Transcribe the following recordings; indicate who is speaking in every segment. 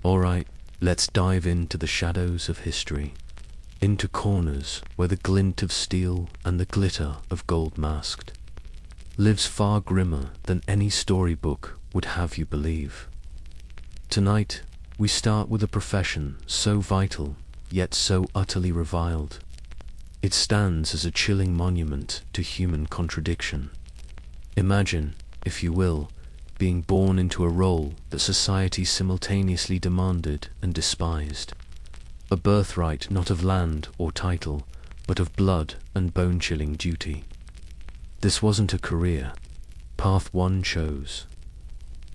Speaker 1: Alright, let's dive into the shadows of history, into corners where the glint of steel and the glitter of gold masked lives far grimmer than any storybook would have you believe. Tonight, we start with a profession so vital, yet so utterly reviled. It stands as a chilling monument to human contradiction. Imagine, if you will, being born into a role that society simultaneously demanded and despised. A birthright not of land or title, but of blood and bone-chilling duty. This wasn't a career, path one chose.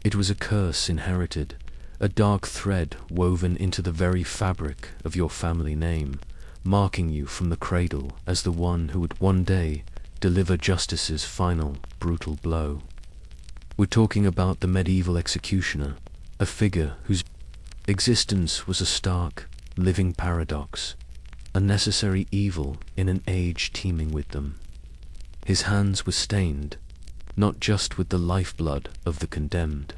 Speaker 1: It was a curse inherited, a dark thread woven into the very fabric of your family name, marking you from the cradle as the one who would one day deliver justice's final, brutal blow. We're talking about the medieval executioner, a figure whose existence was a stark, living paradox, a necessary evil in an age teeming with them. His hands were stained, not just with the lifeblood of the condemned,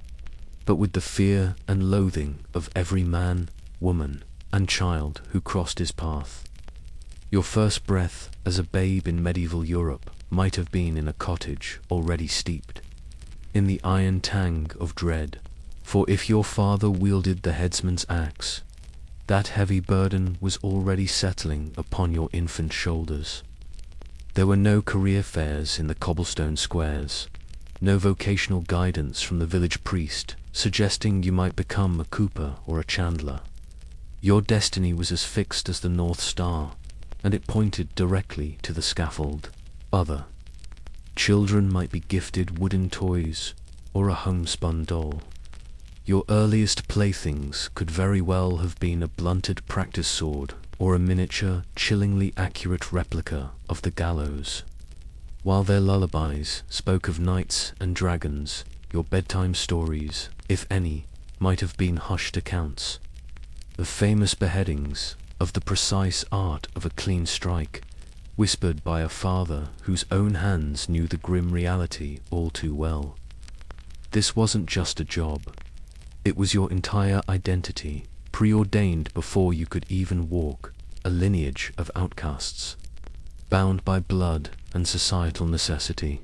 Speaker 1: but with the fear and loathing of every man, woman, and child who crossed his path. Your first breath as a babe in medieval Europe might have been in a cottage already steeped in the iron tang of dread, for if your father wielded the headsman's axe, that heavy burden was already settling upon your infant shoulders. There were no career fairs in the cobblestone squares, no vocational guidance from the village priest suggesting you might become a cooper or a chandler. Your destiny was as fixed as the North Star, and it pointed directly to the scaffold. Other children might be gifted wooden toys or a homespun doll. Your earliest playthings could very well have been a blunted practice sword or a miniature, chillingly accurate replica of the gallows. While their lullabies spoke of knights and dragons, your bedtime stories, if any, might have been hushed accounts of famous beheadings, of the precise art of a clean strike, whispered by a father whose own hands knew the grim reality all too well. This wasn't just a job. It was your entire identity, preordained before you could even walk, a lineage of outcasts, bound by blood and societal necessity.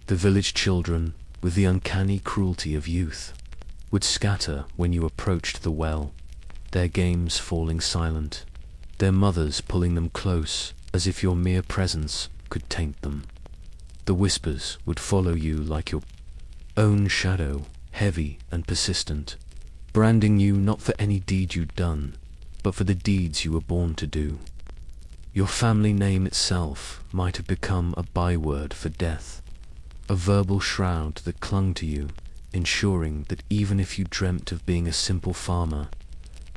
Speaker 1: The village children, with the uncanny cruelty of youth, would scatter when you approached the well, their games falling silent, their mothers pulling them close as if your mere presence could taint them. The whispers would follow you like your own shadow, heavy and persistent, branding you not for any deed you'd done, but for the deeds you were born to do. Your family name itself might have become a byword for death, a verbal shroud that clung to you, ensuring that even if you dreamt of being a simple farmer,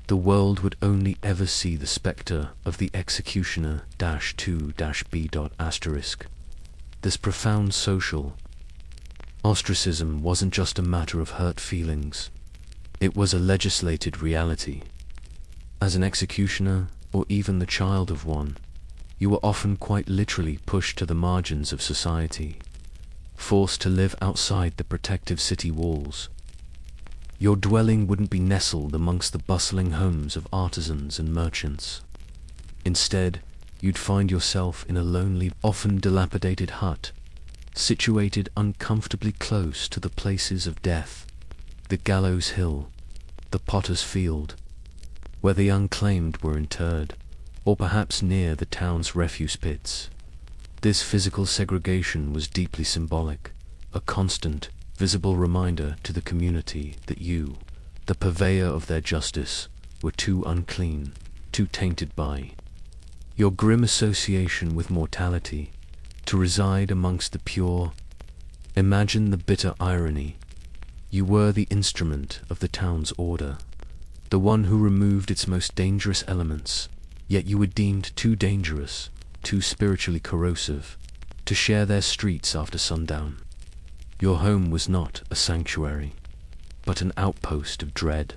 Speaker 1: the world would only ever see the spectre of the executioner-2-B. This profound social ostracism wasn't just a matter of hurt feelings. It was a legislated reality. As an executioner, or even the child of one, you were often quite literally pushed to the margins of society, forced to live outside the protective city walls. Your dwelling wouldn't be nestled amongst the bustling homes of artisans and merchants. Instead, you'd find yourself in a lonely, often dilapidated hut, situated uncomfortably close to the places of death, the gallows hill, the potter's field, where the unclaimed were interred, or perhaps near the town's refuse pits. This physical segregation was deeply symbolic, a constant, visible reminder to the community that you, the purveyor of their justice, were too unclean, too tainted by your grim association with mortality, to reside amongst the pure. Imagine the bitter irony. You were the instrument of the town's order, the one who removed its most dangerous elements, yet you were deemed too dangerous, too spiritually corrosive, to share their streets after sundown. Your home was not a sanctuary, but an outpost of dread,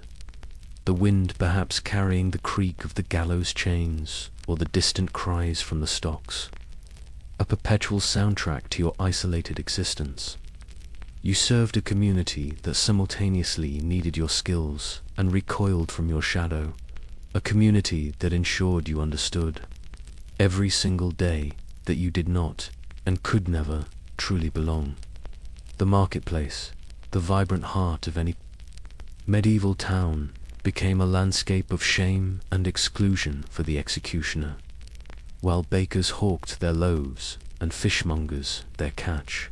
Speaker 1: the wind perhaps carrying the creak of the gallows chains or the distant cries from the stocks, a perpetual soundtrack to your isolated existence. You served a community that simultaneously needed your skills and recoiled from your shadow, a community that ensured you understood every single day that you did not and could never truly belong. The marketplace, the vibrant heart of any medieval town, became a landscape of shame and exclusion for the executioner, while bakers hawked their loaves and fishmongers their catch.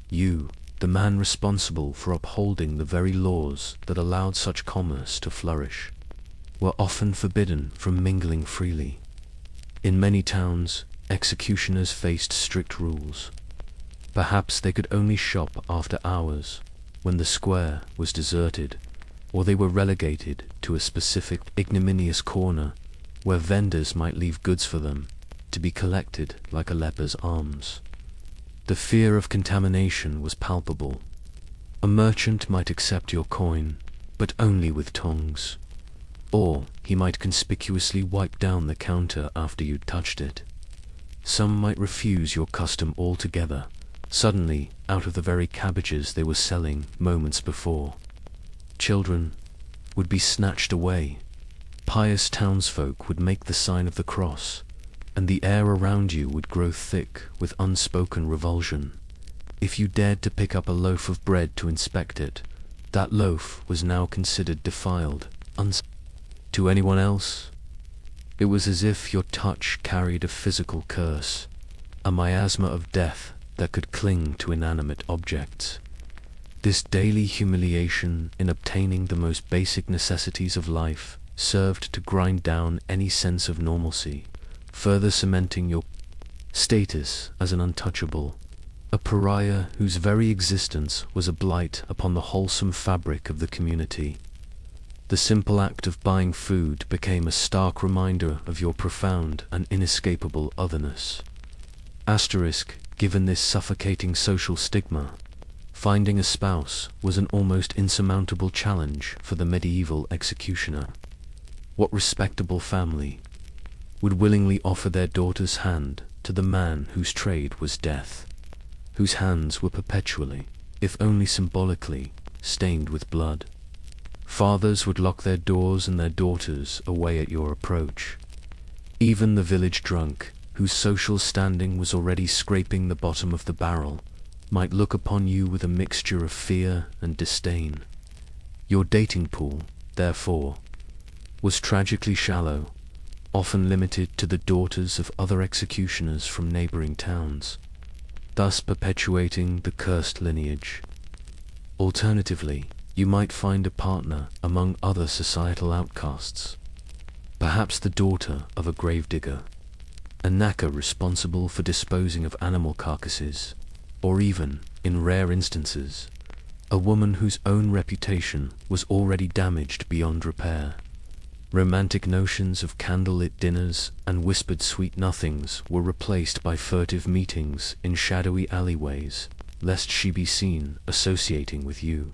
Speaker 1: You, the man responsible for upholding the very laws that allowed such commerce to flourish, were often forbidden from mingling freely. In many towns, executioners faced strict rules. Perhaps they could only shop after hours, when the square was deserted, or they were relegated to a specific ignominious corner where vendors might leave goods for them to be collected like a leper's alms. The fear of contamination was palpable. A merchant might accept your coin, but only with tongs, or he might conspicuously wipe down the counter after you'd touched it. Some might refuse your custom altogether, suddenly out of the very cabbages they were selling moments before. Children would be snatched away. Pious townsfolk would make the sign of the cross, and the air around you would grow thick with unspoken revulsion. If you dared to pick up a loaf of bread to inspect it, that loaf was now considered defiled. To anyone else, it was as if your touch carried a physical curse, a miasma of death that could cling to inanimate objects. This daily humiliation in obtaining the most basic necessities of life served to grind down any sense of normalcy, further cementing your status as an untouchable, a pariah whose very existence was a blight upon the wholesome fabric of the community. The simple act of buying food became a stark reminder of your profound and inescapable otherness. Given this suffocating social stigma, finding a spouse was an almost insurmountable challenge for the medieval executioner. What respectable family would willingly offer their daughter's hand to the man whose trade was death, whose hands were perpetually, if only symbolically, stained with blood? Fathers would lock their doors and their daughters away at your approach. Even the village drunk, whose social standing was already scraping the bottom of the barrel, might look upon you with a mixture of fear and disdain. Your dating pool, therefore, was tragically shallow, often limited to the daughters of other executioners from neighboring towns, thus perpetuating the cursed lineage. Alternatively, you might find a partner among other societal outcasts, perhaps the daughter of a gravedigger, a knacker responsible for disposing of animal carcasses, or even, in rare instances, a woman whose own reputation was already damaged beyond repair. Romantic notions of candlelit dinners and whispered sweet nothings were replaced by furtive meetings in shadowy alleyways, lest she be seen associating with you.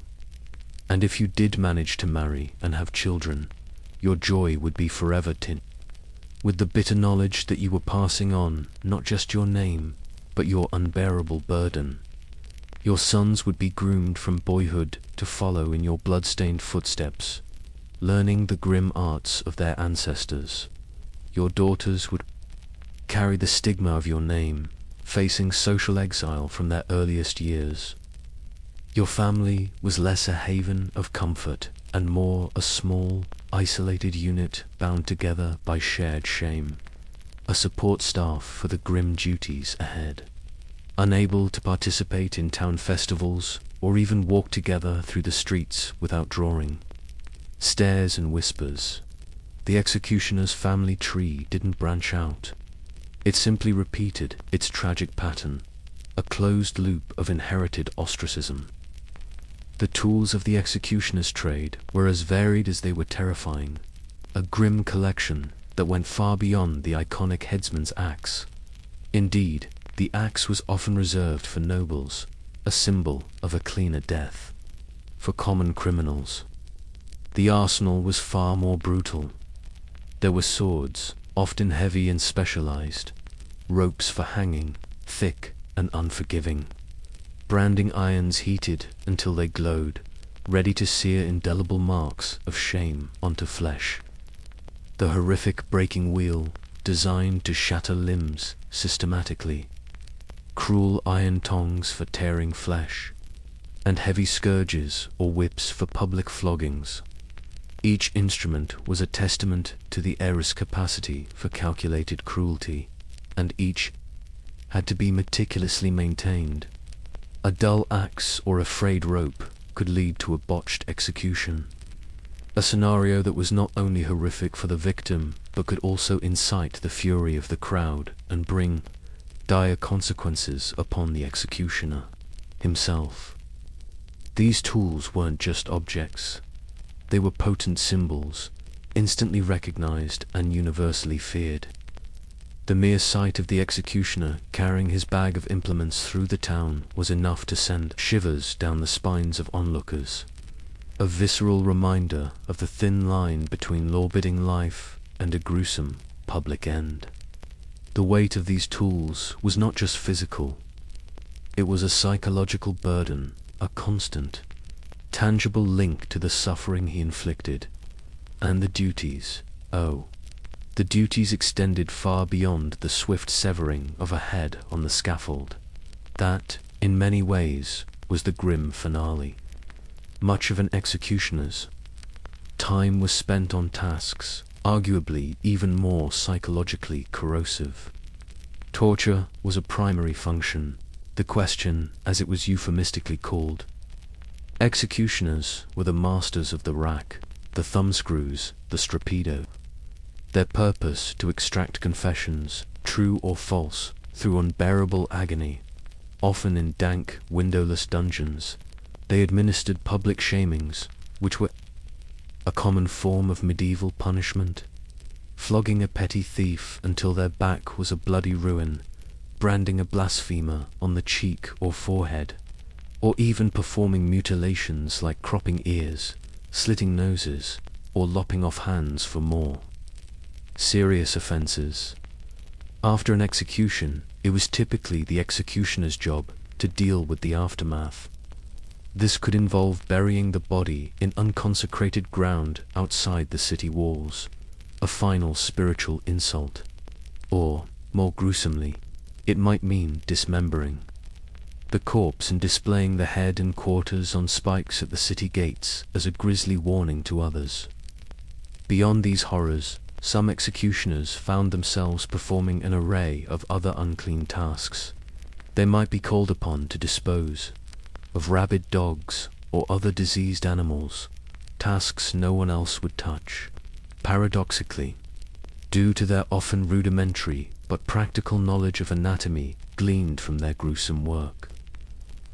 Speaker 1: And if you did manage to marry and have children, your joy would be forever tinged with the bitter knowledge that you were passing on not just your name, but your unbearable burden. Your sons would be groomed from boyhood to follow in your blood-stained footsteps, learning the grim arts of their ancestors. Your daughters would carry the stigma of your name, facing social exile from their earliest years. Your family was less a haven of comfort and more a small, isolated unit bound together by shared shame, a support staff for the grim duties ahead. Unable to participate in town festivals or even walk together through the streets without drawing stares and whispers, the executioner's family tree didn't branch out. It simply repeated its tragic pattern, a closed loop of inherited ostracism. The tools of the executioner's trade were as varied as they were terrifying, a grim collection that went far beyond the iconic headsman's axe. Indeed, the axe was often reserved for nobles, a symbol of a cleaner death. For common criminals, the arsenal was far more brutal. There were swords, often heavy and specialized, ropes for hanging, thick and unforgiving, branding irons heated until they glowed, ready to sear indelible marks of shame onto flesh. The horrific breaking wheel, designed to shatter limbs systematically, cruel iron tongs for tearing flesh, and heavy scourges or whips for public floggings. Each instrument was a testament to the era's capacity for calculated cruelty, and each had to be meticulously maintained. A dull axe or a frayed rope could lead to a botched execution, a scenario that was not only horrific for the victim, but could also incite the fury of the crowd and bring dire consequences upon the executioner himself. These tools weren't just objects. They were potent symbols, instantly recognized and universally feared. The mere sight of the executioner carrying his bag of implements through the town was enough to send shivers down the spines of onlookers, a visceral reminder of the thin line between law-abiding life and a gruesome public end. The weight of these tools was not just physical. It was a psychological burden, a constant, tangible link to the suffering he inflicted, and the duties. The duties extended far beyond the swift severing of a head on the scaffold. That, in many ways, was the grim finale. Much of an executioner's time was spent on tasks, arguably even more psychologically corrosive. Torture was a primary function, the question, as it was euphemistically called. Executioners were the masters of the rack, the thumbscrews, the strapedo. Their purpose to extract confessions, true or false, through unbearable agony. Often in dank, windowless dungeons, they administered public shamings, which were a common form of medieval punishment. Flogging a petty thief until their back was a bloody ruin, branding a blasphemer on the cheek or forehead, or even performing mutilations like cropping ears, slitting noses, or lopping off hands for more serious offenses. After an execution, it was typically the executioner's job to deal with the aftermath. This could involve burying the body in unconsecrated ground outside the city walls, a final spiritual insult. Or, more gruesomely, it might mean dismembering the corpse and displaying the head and quarters on spikes at the city gates as a grisly warning to others. Beyond these horrors, some executioners found themselves performing an array of other unclean tasks. They might be called upon to dispose of rabid dogs or other diseased animals, tasks no one else would touch. Paradoxically, due to their often rudimentary but practical knowledge of anatomy gleaned from their gruesome work.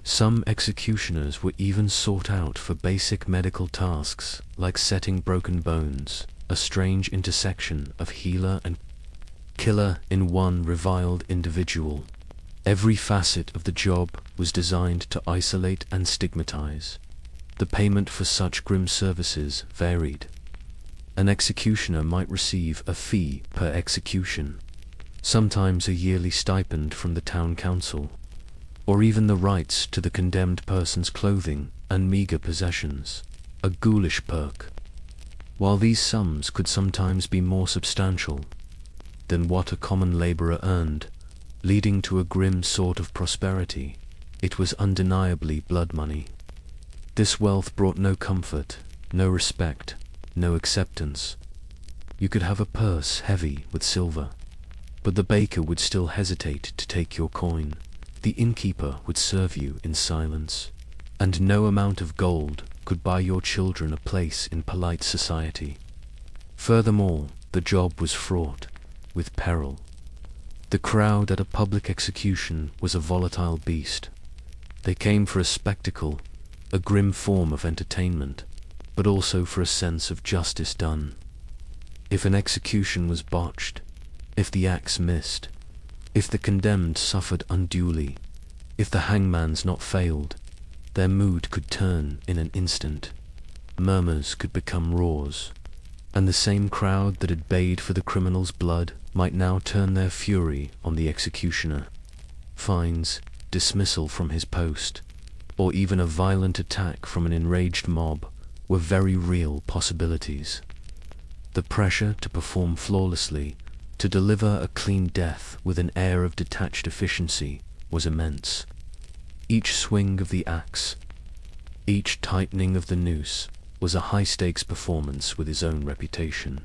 Speaker 1: Some executioners were even sought out for basic medical tasks like setting broken bones, a strange intersection of healer and killer in one reviled individual. Every facet of the job was designed to isolate and stigmatize. The payment for such grim services varied. An executioner might receive a fee per execution, sometimes a yearly stipend from the town council, or even the rights to the condemned person's clothing and meager possessions, a ghoulish perk. While these sums could sometimes be more substantial than what a common laborer earned, leading to a grim sort of prosperity, it was undeniably blood money. This wealth brought no comfort, no respect, no acceptance. You could have a purse heavy with silver, but the baker would still hesitate to take your coin. The innkeeper would serve you in silence, and no amount of gold could buy your children a place in polite society. Furthermore, the job was fraught with peril. The crowd at a public execution was a volatile beast. They came for a spectacle, a grim form of entertainment, but also for a sense of justice done. If an execution was botched, if the axe missed, if the condemned suffered unduly, if the hangman's knot failed, their mood could turn in an instant. Murmurs could become roars, and the same crowd that had bayed for the criminal's blood might now turn their fury on the executioner. Fines, dismissal from his post, or even a violent attack from an enraged mob were very real possibilities. The pressure to perform flawlessly, to deliver a clean death with an air of detached efficiency, was immense. Each swing of the axe, each tightening of the noose, was a high-stakes performance with his own reputation,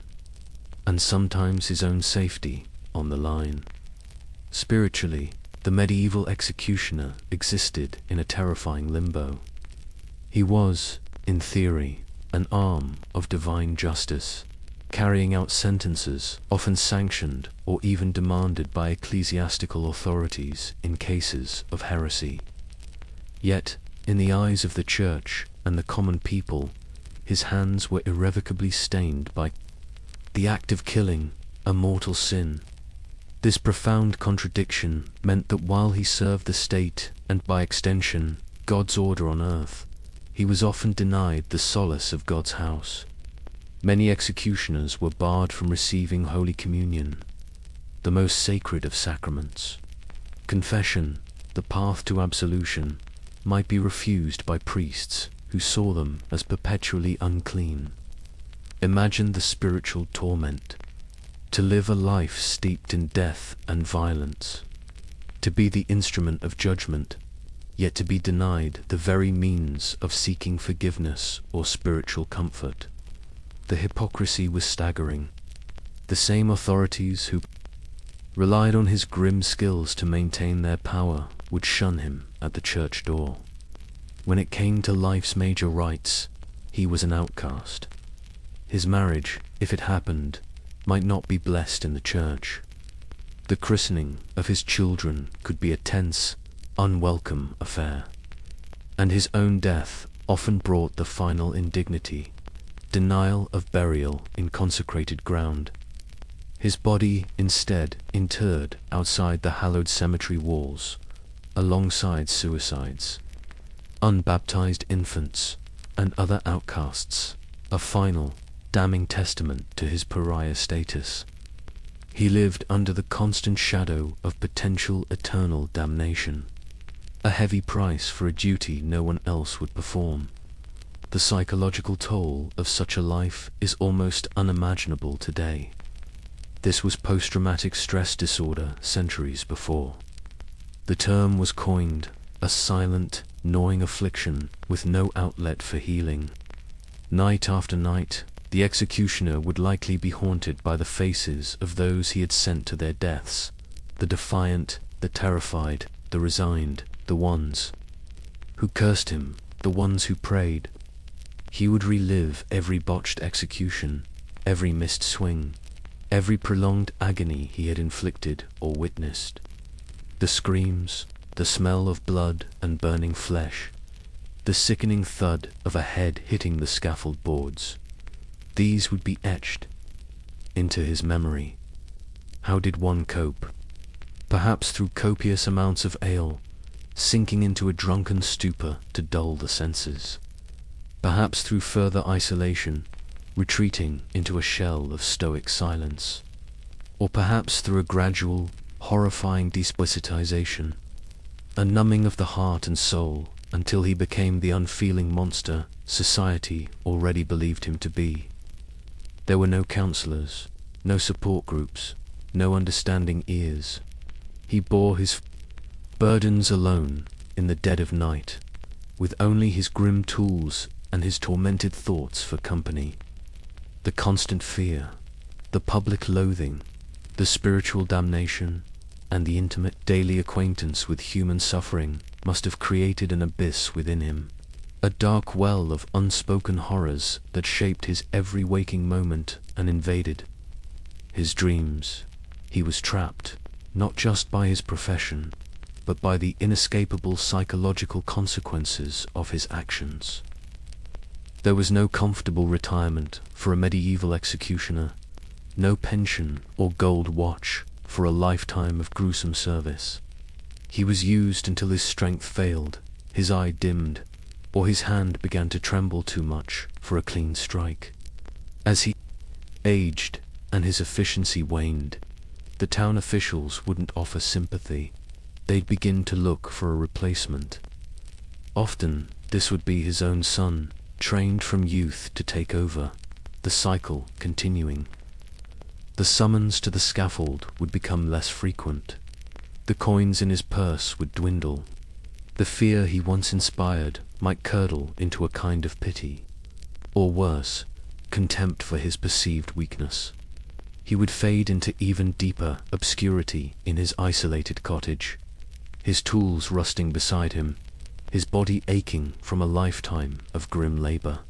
Speaker 1: and sometimes his own safety, on the line. Spiritually, the medieval executioner existed in a terrifying limbo. He was, in theory, an arm of divine justice, carrying out sentences often sanctioned or even demanded by ecclesiastical authorities in cases of heresy. Yet, in the eyes of the Church and the common people, his hands were irrevocably stained by the act of killing, a mortal sin. This profound contradiction meant that while he served the state, and by extension, God's order on earth, he was often denied the solace of God's house. Many executioners were barred from receiving Holy Communion, the most sacred of sacraments. Confession, the path to absolution, might be refused by priests who saw them as perpetually unclean. Imagine the spiritual torment. To live a life steeped in death and violence, to be the instrument of judgment, yet to be denied the very means of seeking forgiveness or spiritual comfort. The hypocrisy was staggering. The same authorities who relied on his grim skills to maintain their power would shun him at the church door. When it came to life's major rites, he was an outcast. His marriage, if it happened, might not be blessed in the church. The christening of his children could be a tense, unwelcome affair. And his own death often brought the final indignity, denial of burial in consecrated ground. His body instead interred outside the hallowed cemetery walls, alongside suicides, unbaptized infants, and other outcasts, a final, damning testament to his pariah status. He lived under the constant shadow of potential eternal damnation, a heavy price for a duty no one else would perform. The psychological toll of such a life is almost unimaginable today. This was post-traumatic stress disorder centuries before. The term was coined, a silent, gnawing affliction with no outlet for healing. Night after night, the executioner would likely be haunted by the faces of those he had sent to their deaths, the defiant, the terrified, the resigned, the ones who cursed him, the ones who prayed. He would relive every botched execution, every missed swing, every prolonged agony he had inflicted or witnessed. The screams, the smell of blood and burning flesh, the sickening thud of a head hitting the scaffold boards. These would be etched into his memory. How did one cope? Perhaps through copious amounts of ale, sinking into a drunken stupor to dull the senses. Perhaps through further isolation, retreating into a shell of stoic silence. Or perhaps through a gradual, horrifying desensitization, a numbing of the heart and soul until he became the unfeeling monster society already believed him to be. There were no counselors, no support groups, no understanding ears. He bore his burdens alone in the dead of night, with only his grim tools and his tormented thoughts for company. The constant fear, the public loathing, the spiritual damnation, and the intimate daily acquaintance with human suffering must have created an abyss within him, a dark well of unspoken horrors that shaped his every waking moment and invaded his dreams. He was trapped, not just by his profession, but by the inescapable psychological consequences of his actions. There was no comfortable retirement for a medieval executioner, no pension or gold watch for a lifetime of gruesome service. He was used until his strength failed, his eye dimmed, or his hand began to tremble too much for a clean strike. As he aged and his efficiency waned, the town officials wouldn't offer sympathy. they'd begin to look for a replacement. Often, this would be his own son, trained from youth to take over, the cycle continuing. The summons to the scaffold would become less frequent. The coins in his purse would dwindle. The fear he once inspired might curdle into a kind of pity, or worse, contempt for his perceived weakness. He would fade into even deeper obscurity in his isolated cottage, his tools rusting beside him, his body aching from a lifetime of grim labor.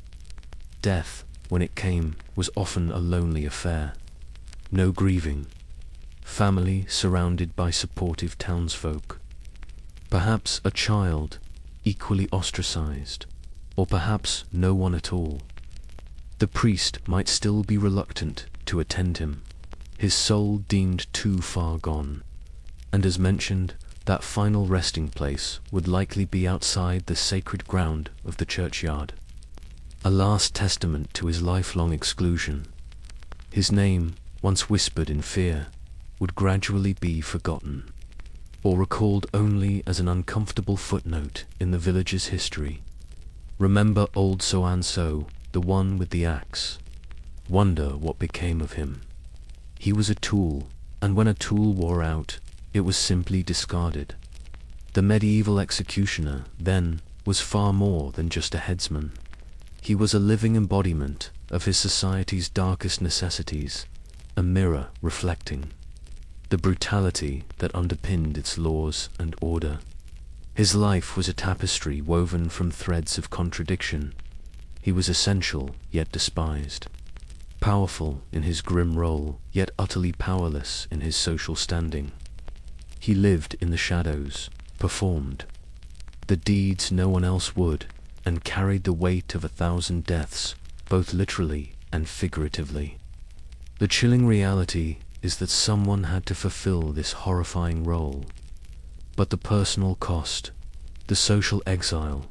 Speaker 1: Death, when it came, was often a lonely affair. No grieving. Family surrounded by supportive townsfolk. Perhaps a child, equally ostracized, or perhaps no one at all. The priest might still be reluctant to attend him, his soul deemed too far gone, and as mentioned, that final resting place would likely be outside the sacred ground of the churchyard. A last testament to his lifelong exclusion. His name, once whispered in fear, would gradually be forgotten, or recalled only as an uncomfortable footnote in the village's history. Remember old so-and-so, the one with the axe. Wonder what became of him. He was a tool, and when a tool wore out, it was simply discarded. The medieval executioner, then, was far more than just a headsman. He was a living embodiment of his society's darkest necessities, a mirror reflecting the brutality that underpinned its laws and order. His life was a tapestry woven from threads of contradiction. He was essential, yet despised. Powerful in his grim role, yet utterly powerless in his social standing. He lived in the shadows, performed the deeds no one else would, and carried the weight of 1,000 deaths, both literally and figuratively. The chilling reality is that someone had to fulfill this horrifying role. But the personal cost, the social exile,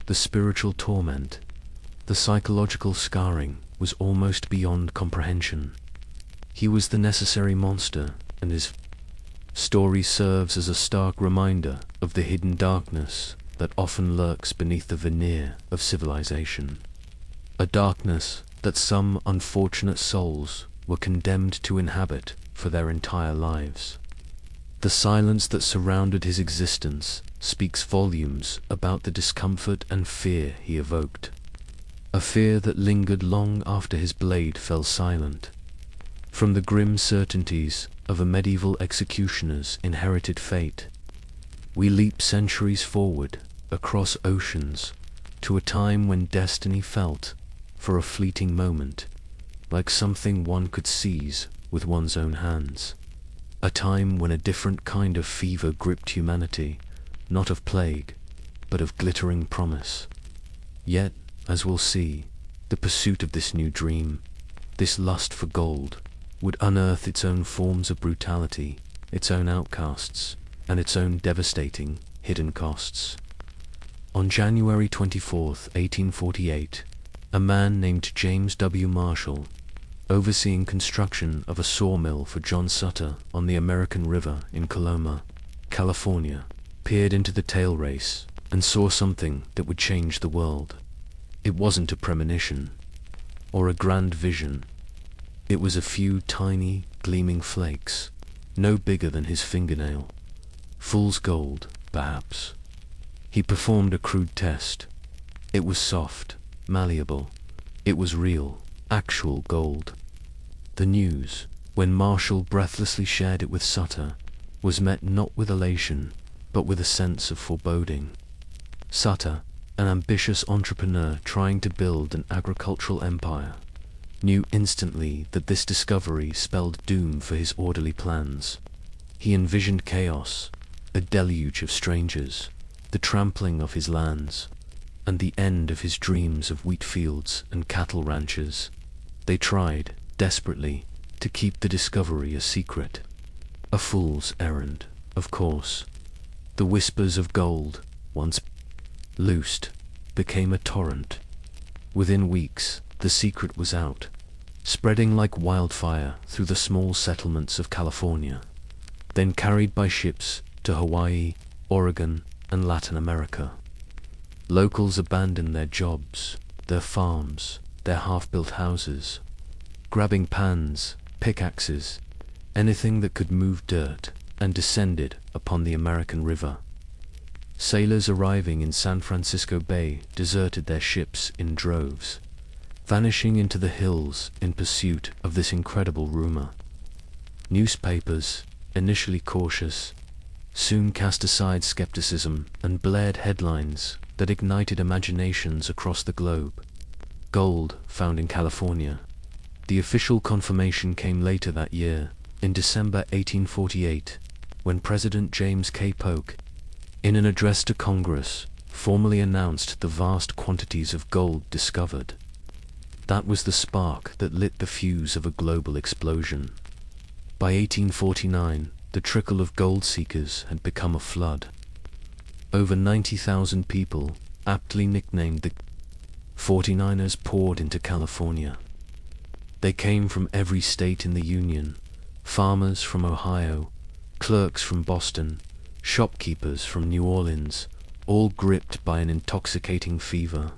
Speaker 1: the spiritual torment, the psychological scarring was almost beyond comprehension. He was the necessary monster, and his story serves as a stark reminder of the hidden darkness that often lurks beneath the veneer of civilization. A darkness that some unfortunate souls were condemned to inhabit for their entire lives. The silence that surrounded his existence speaks volumes about the discomfort and fear he evoked. A fear that lingered long after his blade fell silent. From the grim certainties of a medieval executioner's inherited fate, we leap centuries forward, across oceans, to a time when destiny felt, for a fleeting moment, like something one could seize with one's own hands. A time when a different kind of fever gripped humanity, not of plague, but of glittering promise. Yet, as we'll see, the pursuit of this new dream, this lust for gold, would unearth its own forms of brutality, its own outcasts, and its own devastating, hidden costs. On January 24th, 1848, a man named James W. Marshall, overseeing construction of a sawmill for John Sutter on the American River in Coloma, California, peered into the tail race and saw something that would change the world. It wasn't a premonition or a grand vision. It was a few tiny, gleaming flakes, no bigger than his fingernail. Fool's gold, perhaps. He performed a crude test. It was soft, malleable. It was real, actual gold. The news, when Marshall breathlessly shared it with Sutter, was met not with elation, but with a sense of foreboding. Sutter, an ambitious entrepreneur trying to build an agricultural empire, knew instantly that this discovery spelled doom for his orderly plans. He envisioned chaos, a deluge of strangers, the trampling of his lands, and the end of his dreams of wheat fields and cattle ranches. They tried, desperately, to keep the discovery a secret. A fool's errand, of course. The whispers of gold, once loosed, became a torrent. Within weeks, the secret was out, spreading like wildfire through the small settlements of California. Then carried by ships, to Hawaii, Oregon, and Latin America. Locals abandoned their jobs, their farms, their half-built houses, grabbing pans, pickaxes, anything that could move dirt, and descended upon the American River. Sailors arriving in San Francisco Bay deserted their ships in droves, vanishing into the hills in pursuit of this incredible rumor. Newspapers, initially cautious, soon cast aside skepticism and blared headlines that ignited imaginations across the globe. Gold found in California. The official confirmation came later that year, in December 1848, when President James K. Polk, in an address to Congress, formally announced the vast quantities of gold discovered. That was the spark that lit the fuse of a global explosion. By 1849, the trickle of gold seekers had become a flood. Over 90,000 people, aptly nicknamed the 49ers, poured into California. They came from every state in the Union, farmers from Ohio, clerks from Boston, shopkeepers from New Orleans, all gripped by an intoxicating fever.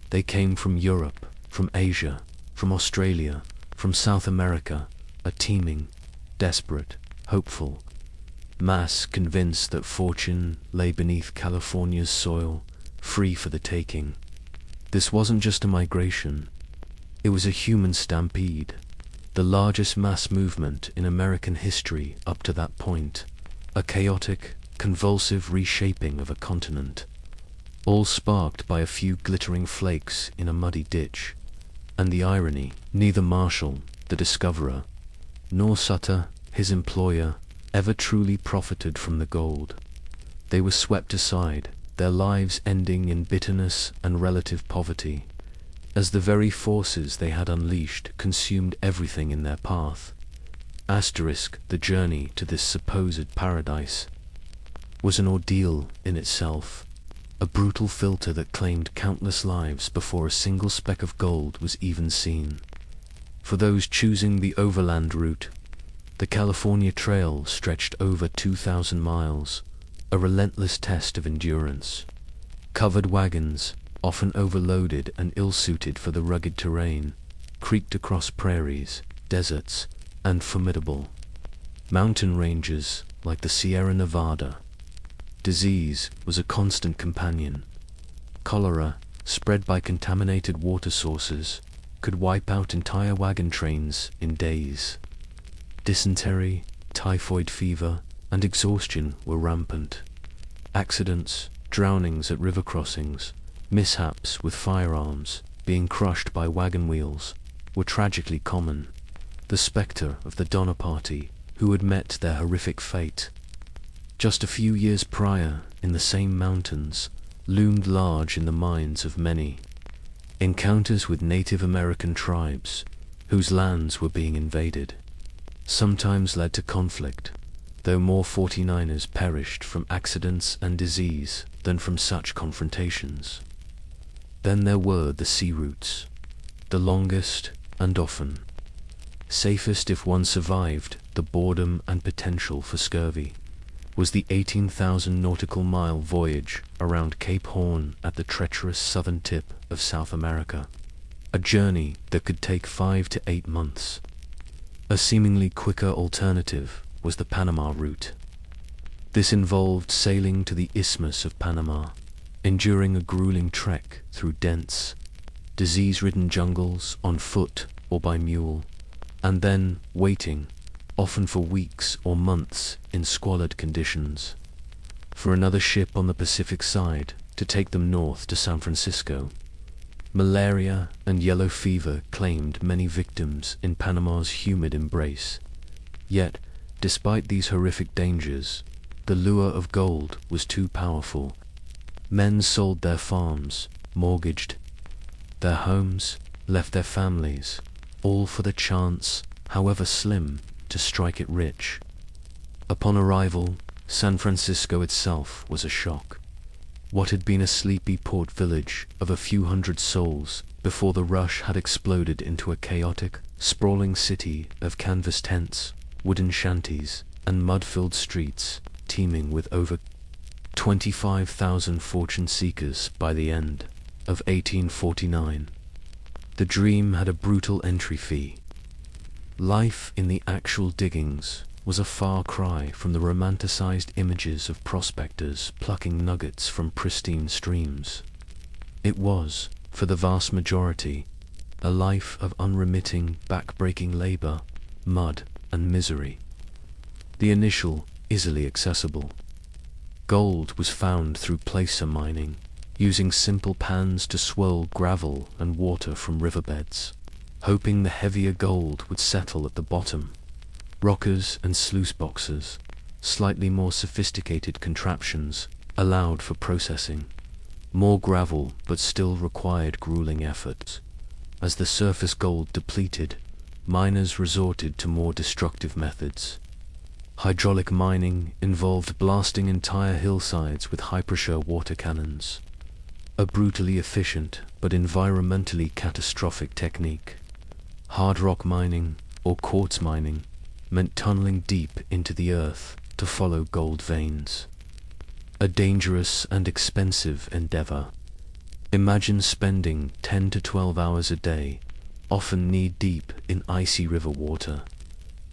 Speaker 1: They came from Europe, from Asia, from Australia, from South America, a teeming, desperate, hopeful mass convinced that fortune lay beneath California's soil, free for the taking. This wasn't just a migration, it was a human stampede, the largest mass movement in American history up to that point, a chaotic, convulsive reshaping of a continent, all sparked by a few glittering flakes in a muddy ditch. And the irony, neither Marshall, the discoverer, nor Sutter, his employer, ever truly profited from the gold. They were swept aside, their lives ending in bitterness and relative poverty, as the very forces they had unleashed consumed everything in their path. The journey to this supposed paradise was an ordeal in itself, a brutal filter that claimed countless lives before a single speck of gold was even seen. For those choosing the overland route, the California Trail stretched over 2,000 miles, a relentless test of endurance. Covered wagons, often overloaded and ill-suited for the rugged terrain, creaked across prairies, deserts, and formidable mountain ranges like the Sierra Nevada. Disease was a constant companion. Cholera, spread by contaminated water sources, could wipe out entire wagon trains in days. Dysentery, typhoid fever, and exhaustion were rampant. Accidents, drownings at river crossings, mishaps with firearms, being crushed by wagon wheels, were tragically common. The spectre of the Donner Party, who had met their horrific fate just a few years prior in the same mountains, loomed large in the minds of many. Encounters with Native American tribes, whose lands were being invaded, sometimes led to conflict, though more 49ers perished from accidents and disease than from such confrontations. Then there were the sea routes, the longest and often safest if one survived the boredom and potential for scurvy, was the 18,000 nautical mile voyage around Cape Horn at the treacherous southern tip of South America, a journey that could take 5 to 8 months. A seemingly quicker alternative was the Panama route. This involved sailing to the Isthmus of Panama, enduring a grueling trek through dense, disease-ridden jungles on foot or by mule, and then waiting, often for weeks or months in squalid conditions, for another ship on the Pacific side to take them north to San Francisco. Malaria and yellow fever claimed many victims in Panama's humid embrace. Yet, despite these horrific dangers, the lure of gold was too powerful. Men sold their farms, mortgaged their homes, left their families, all for the chance, however slim, to strike it rich. Upon arrival, San Francisco itself was a shock. What had been a sleepy port village of a few hundred souls before the rush had exploded into a chaotic, sprawling city of canvas tents, wooden shanties, and mud-filled streets, teeming with over 25,000 fortune seekers by the end of 1849. The dream had a brutal entry fee. Life in the actual diggings was a far cry from the romanticized images of prospectors plucking nuggets from pristine streams. It was, for the vast majority, a life of unremitting, back-breaking labor, mud, and misery. The initial, easily accessible. Gold was found through placer mining, using simple pans to swirl gravel and water from riverbeds, hoping the heavier gold would settle at the bottom. Rockers and sluice boxes, slightly more sophisticated contraptions, allowed for processing. More gravel, but still required grueling efforts. As the surface gold depleted, miners resorted to more destructive methods. Hydraulic mining involved blasting entire hillsides with high-pressure water cannons. A brutally efficient but environmentally catastrophic technique. Hard rock mining, or quartz mining, meant tunneling deep into the earth to follow gold veins. A dangerous and expensive endeavor. Imagine spending 10 to 12 hours a day, often knee-deep in icy river water,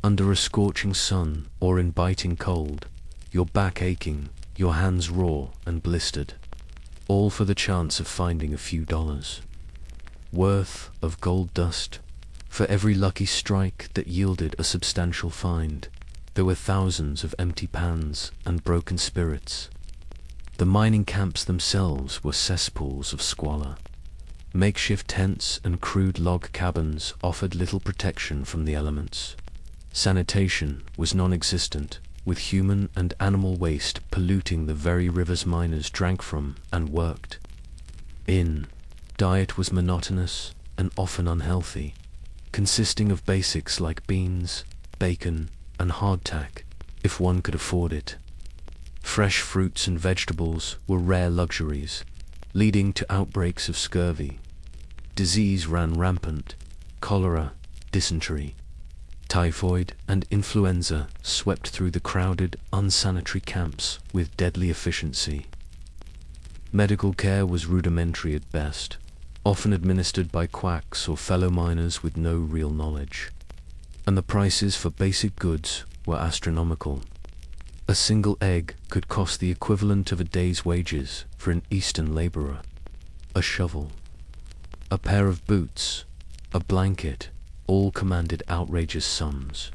Speaker 1: under a scorching sun or in biting cold, your back aching, your hands raw and blistered, all for the chance of finding a few dollars worth of gold dust. For every lucky strike that yielded a substantial find, there were thousands of empty pans and broken spirits. The mining camps themselves were cesspools of squalor. Makeshift tents and crude log cabins offered little protection from the elements. Sanitation was non-existent, with human and animal waste polluting the very rivers miners drank from and worked in. Diet was monotonous and often unhealthy, consisting of basics like beans, bacon, and hardtack, if one could afford it. Fresh fruits and vegetables were rare luxuries, leading to outbreaks of scurvy. Disease ran rampant. Cholera, dysentery, typhoid, and influenza swept through the crowded, unsanitary camps with deadly efficiency. Medical care was rudimentary at best, often administered by quacks or fellow miners with no real knowledge. And the prices for basic goods were astronomical. A single egg could cost the equivalent of a day's wages for an Eastern laborer. A shovel, a pair of boots, a blanket, all commanded outrageous sums.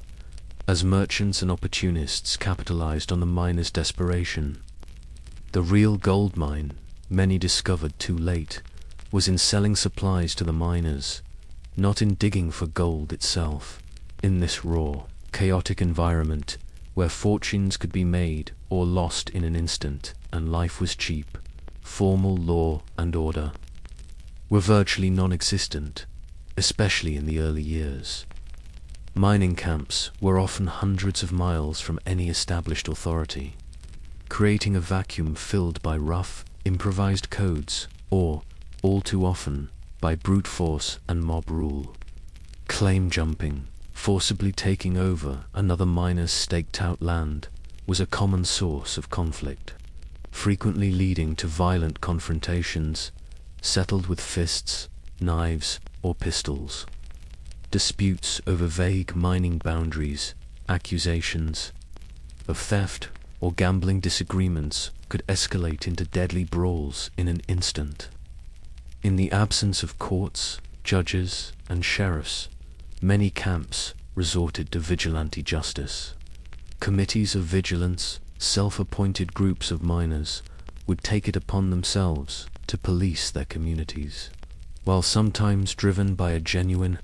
Speaker 1: As merchants and opportunists capitalized on the miners' desperation, the real gold mine, many discovered too late, was in selling supplies to the miners, not in digging for gold itself. In this raw, chaotic environment, where fortunes could be made or lost in an instant and life was cheap, formal law and order were virtually non-existent, especially in the early years. Mining camps were often hundreds of miles from any established authority, creating a vacuum filled by rough, improvised codes, or, all too often, by brute force and mob rule. Claim jumping, forcibly taking over another miner's staked-out land, was a common source of conflict, frequently leading to violent confrontations, settled with fists, knives, or pistols. Disputes over vague mining boundaries, accusations of theft, or gambling disagreements could escalate into deadly brawls in an instant. In the absence of courts, judges, and sheriffs, many camps resorted to vigilante justice. Committees of vigilance, self-appointed groups of miners, would take it upon themselves to police their communities. While sometimes driven by a genuine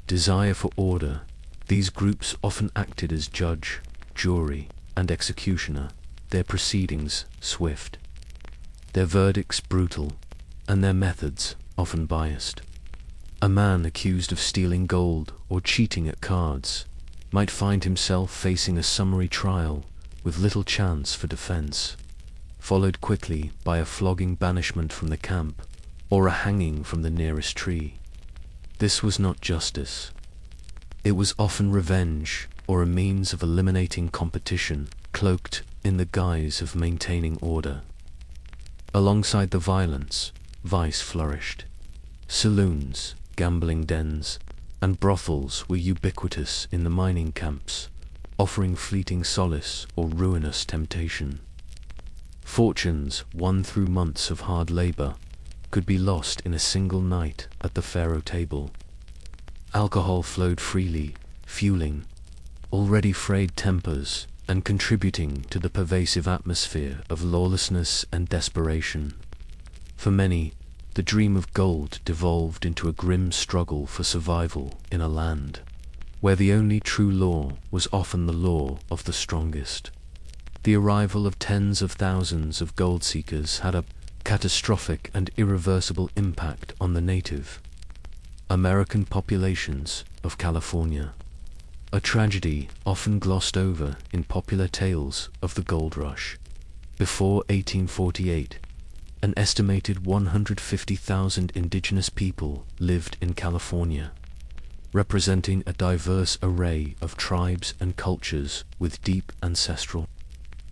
Speaker 1: desire for order, these groups often acted as judge, jury, and executioner, their proceedings swift, their verdicts brutal, and their methods often biased. A man accused of stealing gold or cheating at cards might find himself facing a summary trial with little chance for defense, followed quickly by a flogging banishment from the camp or a hanging from the nearest tree. This was not justice. It was often revenge or a means of eliminating competition, cloaked in the guise of maintaining order. Alongside the violence, vice flourished. Saloons, gambling dens, and brothels were ubiquitous in the mining camps, offering fleeting solace or ruinous temptation. Fortunes won through months of hard labor could be lost in a single night at the faro table. Alcohol flowed freely, fueling already frayed tempers and contributing to the pervasive atmosphere of lawlessness and desperation. For many, the dream of gold devolved into a grim struggle for survival in a land where the only true law was often the law of the strongest. The arrival of tens of thousands of gold seekers had a catastrophic and irreversible impact on the Native American populations of California, a tragedy often glossed over in popular tales of the gold rush. Before 1848, an estimated 150,000 indigenous people lived in California, representing a diverse array of tribes and cultures with deep ancestral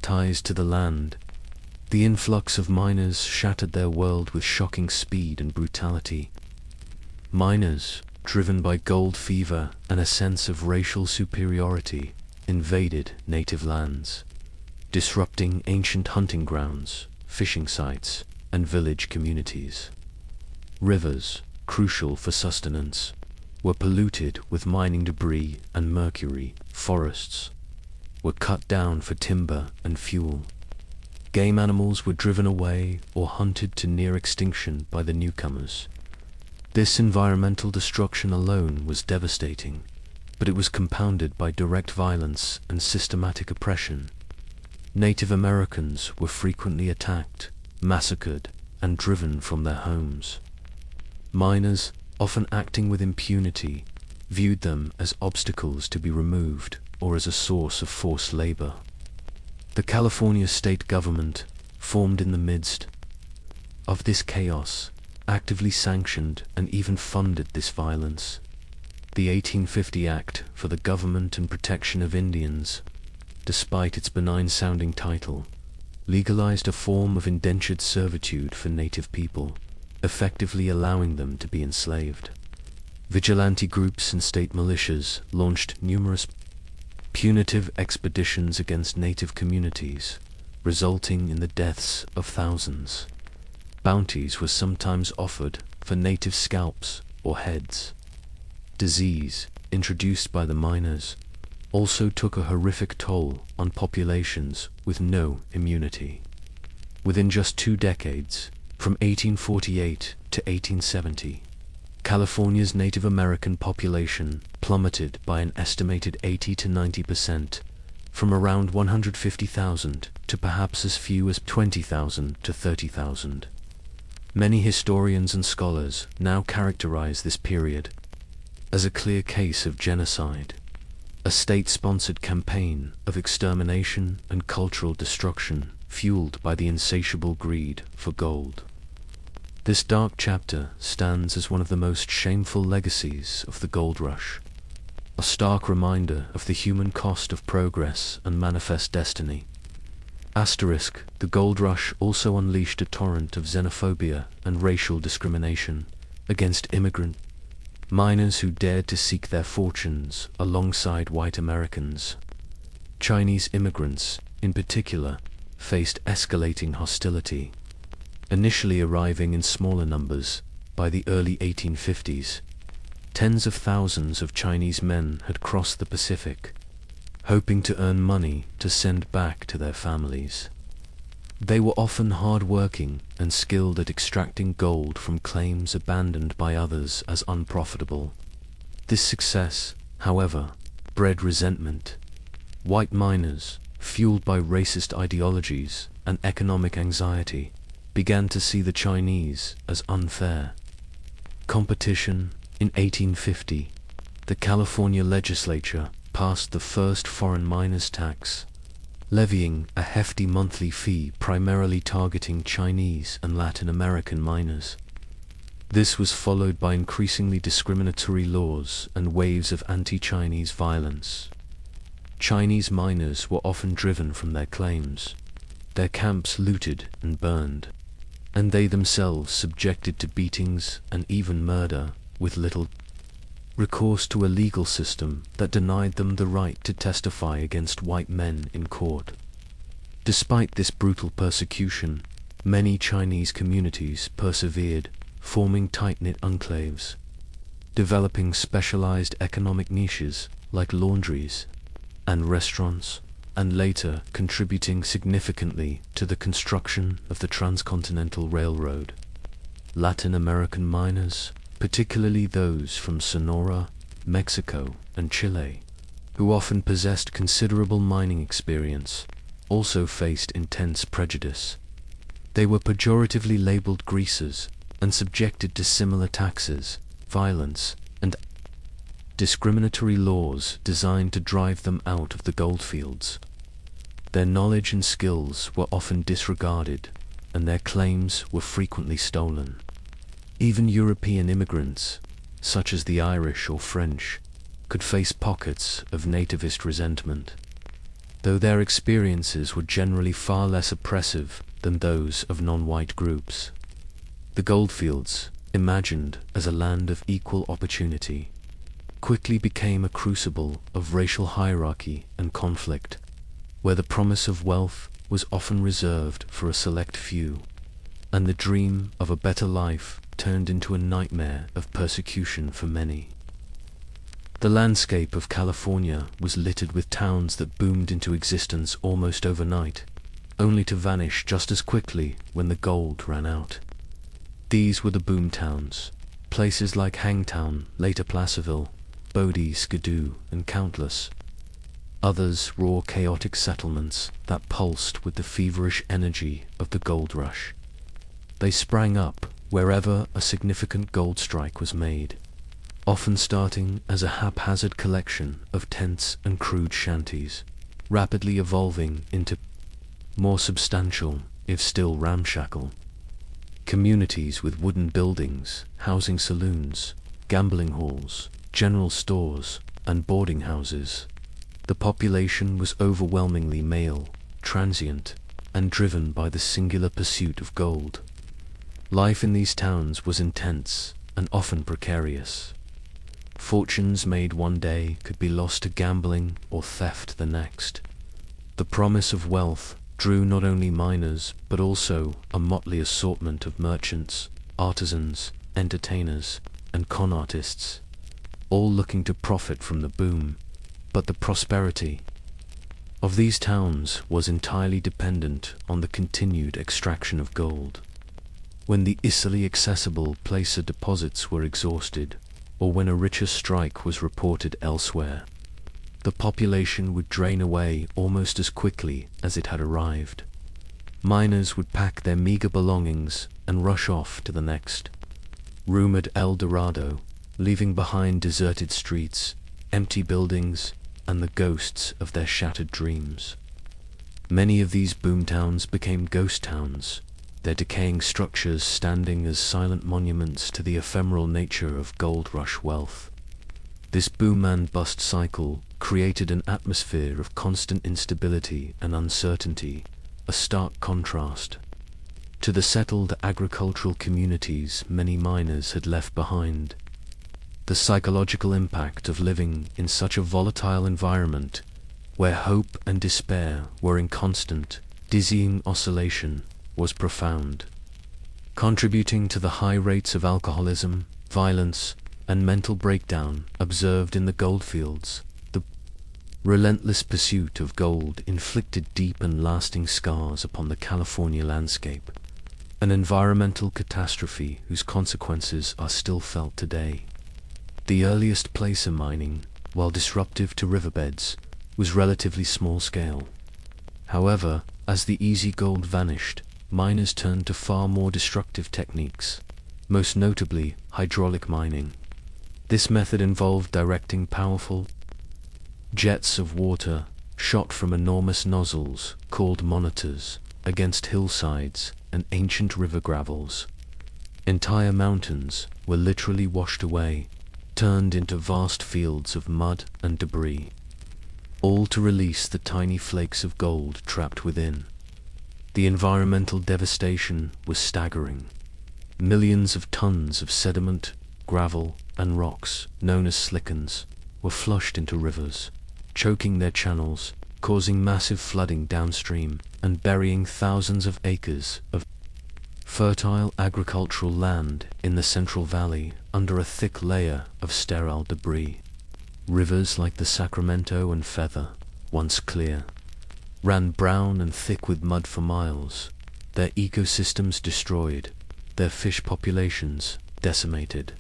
Speaker 1: ties to the land. The influx of miners shattered their world with shocking speed and brutality. Miners, driven by gold fever and a sense of racial superiority, invaded native lands, disrupting ancient hunting grounds, fishing sites, and village communities. Rivers, crucial for sustenance, were polluted with mining debris and mercury. Forests were cut down for timber and fuel. Game animals were driven away or hunted to near extinction by the newcomers. This environmental destruction alone was devastating, but it was compounded by direct violence and systematic oppression. Native Americans were frequently attacked, massacred, and driven from their homes. Miners, often acting with impunity, viewed them as obstacles to be removed or as a source of forced labor. The California state government, formed in the midst of this chaos, actively sanctioned and even funded this violence. The 1850 Act for the Government and Protection of Indians, despite its benign-sounding title, legalized a form of indentured servitude for native people, effectively allowing them to be enslaved. Vigilante groups and state militias launched numerous punitive expeditions against native communities, resulting in the deaths of thousands. Bounties were sometimes offered for native scalps or heads. Disease, introduced by the miners, also took a horrific toll on populations with no immunity. Within just 2 decades, from 1848 to 1870, California's Native American population plummeted by an estimated 80 to 90%, from around 150,000 to perhaps as few as 20,000 to 30,000. Many historians and scholars now characterize this period as a clear case of genocide, a state-sponsored campaign of extermination and cultural destruction fueled by the insatiable greed for gold. This dark chapter stands as one of the most shameful legacies of the gold rush, a stark reminder of the human cost of progress and manifest destiny. The gold rush also unleashed a torrent of xenophobia and racial discrimination against immigrant miners who dared to seek their fortunes alongside white Americans. Chinese immigrants, in particular, faced escalating hostility. Initially arriving in smaller numbers, by the early 1850s, tens of thousands of Chinese men had crossed the Pacific, hoping to earn money to send back to their families. They were often hard-working and skilled at extracting gold from claims abandoned by others as unprofitable. This success, however, bred resentment. White miners, fueled by racist ideologies and economic anxiety, began to see the Chinese as unfair competition. In 1850, the California legislature passed the first foreign miners' tax, levying a hefty monthly fee primarily targeting Chinese and Latin American miners. This was followed by increasingly discriminatory laws and waves of anti-Chinese violence. Chinese miners were often driven from their claims, their camps looted and burned, and they themselves subjected to beatings and even murder, with little recourse to a legal system that denied them the right to testify against white men in court. Despite this brutal persecution, many Chinese communities persevered, forming tight-knit enclaves, developing specialized economic niches like laundries and restaurants, and later contributing significantly to the construction of the Transcontinental Railroad. Latin American miners, particularly those from Sonora, Mexico, and Chile, who often possessed considerable mining experience, also faced intense prejudice. They were pejoratively labeled greasers and subjected to similar taxes, violence, and discriminatory laws designed to drive them out of the goldfields. Their knowledge and skills were often disregarded, and their claims were frequently stolen. Even European immigrants, such as the Irish or French, could face pockets of nativist resentment, though their experiences were generally far less oppressive than those of non-white groups. The goldfields, imagined as a land of equal opportunity, quickly became a crucible of racial hierarchy and conflict, where the promise of wealth was often reserved for a select few, and the dream of a better life turned into a nightmare of persecution for many. The landscape of California was littered with towns that boomed into existence almost overnight, only to vanish just as quickly when the gold ran out. These were the boom towns, places like Hangtown, later Placerville, Bodie, Skidoo, and countless others raw chaotic settlements that pulsed with the feverish energy of the gold rush. They sprang up wherever a significant gold strike was made, often starting as a haphazard collection of tents and crude shanties, rapidly evolving into more substantial, if still ramshackle, communities with wooden buildings, housing saloons, gambling halls, general stores, and boarding houses. The population was overwhelmingly male, transient, and driven by the singular pursuit of gold. Life in these towns was intense and often precarious. Fortunes made one day could be lost to gambling or theft the next. The promise of wealth drew not only miners but also a motley assortment of merchants, artisans, entertainers, and con artists, all looking to profit from the boom. But the prosperity of these towns was entirely dependent on the continued extraction of gold. When the easily accessible placer deposits were exhausted, or when a richer strike was reported elsewhere, the population would drain away almost as quickly as it had arrived. Miners would pack their meager belongings and rush off to the next rumored El Dorado, leaving behind deserted streets, empty buildings, and the ghosts of their shattered dreams. Many of these boomtowns became ghost towns, their decaying structures standing as silent monuments to the ephemeral nature of gold rush wealth. This boom and bust cycle created an atmosphere of constant instability and uncertainty, a stark contrast to the settled agricultural communities many miners had left behind. The psychological impact of living in such a volatile environment, where hope and despair were in constant, dizzying oscillation, was profound, contributing to the high rates of alcoholism, violence, and mental breakdown observed in the goldfields. The relentless pursuit of gold inflicted deep and lasting scars upon the California landscape, an environmental catastrophe whose consequences are still felt today. The earliest placer mining, while disruptive to riverbeds, was relatively small scale. However, as the easy gold vanished, miners turned to far more destructive techniques, most notably hydraulic mining. This method involved directing powerful jets of water, shot from enormous nozzles called monitors, against hillsides and ancient river gravels. Entire mountains were literally washed away, turned into vast fields of mud and debris. all to release the tiny flakes of gold trapped within. The environmental devastation was staggering. Millions of tons of sediment, gravel, and rocks, known as slickens, were flushed into rivers, choking their channels, causing massive flooding downstream, and burying thousands of acres of fertile agricultural land in the Central Valley under a thick layer of sterile debris. Rivers like the Sacramento and Feather, once clear, ran brown and thick with mud for miles, their ecosystems destroyed, their fish populations decimated.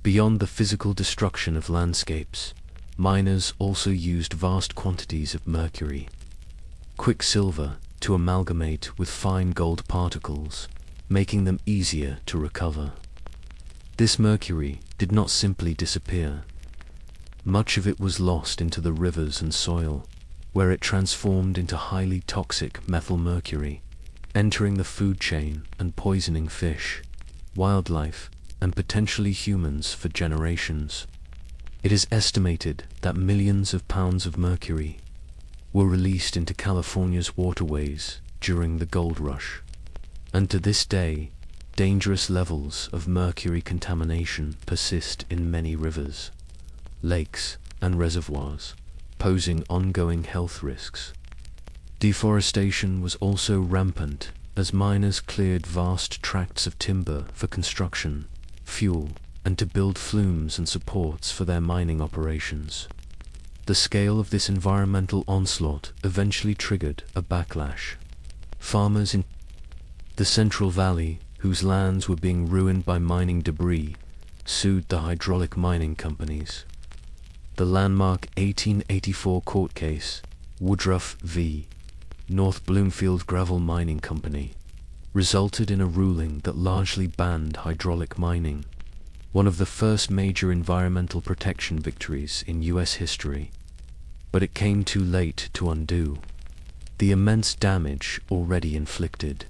Speaker 1: Beyond the physical destruction of landscapes, miners also used vast quantities of mercury, quicksilver, to amalgamate with fine gold particles, making them easier to recover. This mercury did not simply disappear. Much of it was lost into the rivers and soil, where it transformed into highly toxic methylmercury, entering the food chain and poisoning fish, wildlife, and potentially humans for generations. It is estimated that millions of pounds of mercury were released into California's waterways during the gold rush, and to this day, dangerous levels of mercury contamination persist in many rivers, lakes, and reservoirs, posing ongoing health risks. Deforestation was also rampant as miners cleared vast tracts of timber for construction, fuel, and to build flumes and supports for their mining operations. The scale of this environmental onslaught eventually triggered a backlash. Farmers in the Central Valley, whose lands were being ruined by mining debris, sued the hydraulic mining companies. The landmark 1884 court case, Woodruff v. North Bloomfield Gravel Mining Company, resulted in a ruling that largely banned hydraulic mining, one of the first major environmental protection victories in U.S. history. But it came too late to undo the immense damage already inflicted,